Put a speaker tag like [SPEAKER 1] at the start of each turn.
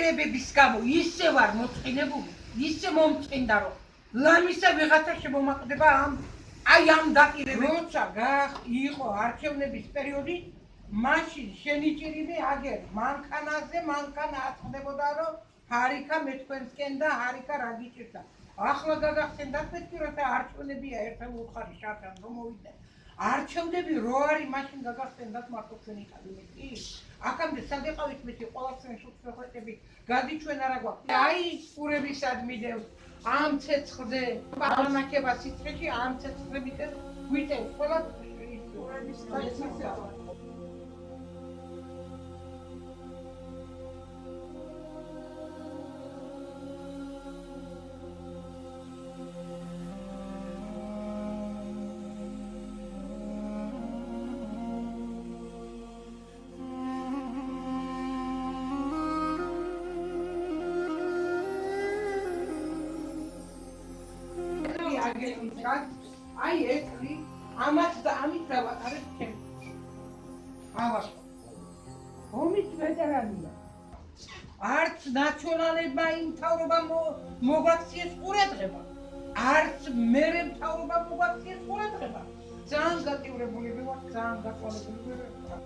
[SPEAKER 1] დაპირებების გამო ისე ვარ მოწყინებული, ისე მომწყინდა რომ ლამისა ვიღაცა შემომაყდება ამ დაპირებებს. როცა იყო არჩევნების პერიოდი, მაშინ შენიჭირიმე აგერ მანქანაზე, მანქანა აწყდებოდა რომ ჰარიკა მე თქვენსკენ და ჰარიკა რა გიჭირდა. ახლა გაგახსენდათ მეთქი როცა არჩევნებია ერთად უთხარი შართან რომ მოვიდნენ. არჩევნები რო არის მაშინ გაგახსენდათ მარტო ჩვენი კაბინეტი. აქამდე სად ეყავით მეთი ყველასთან შუქსახვეტები გადიჩვენა რა გვაქვს. აი ყურებისადმი დევს ამ ცეცხლზე პარლამენტება სიცხეში ამ ცეცხლებით გვიტევს ყველა ყურებისადმი. აი ეტლი ამათ და ამით დავატარებ ჩემს. ავას. ომის ვეტერანია. არც ნაციონალებმა იმ მთავრობა მოგვაქციეს ყურადღება. არც მერე მთავრობა მოგვაქციეს ყურადღება. ძალიან გატივრებული ვიყავ, ძალიან გაყოლებული ვიყავ.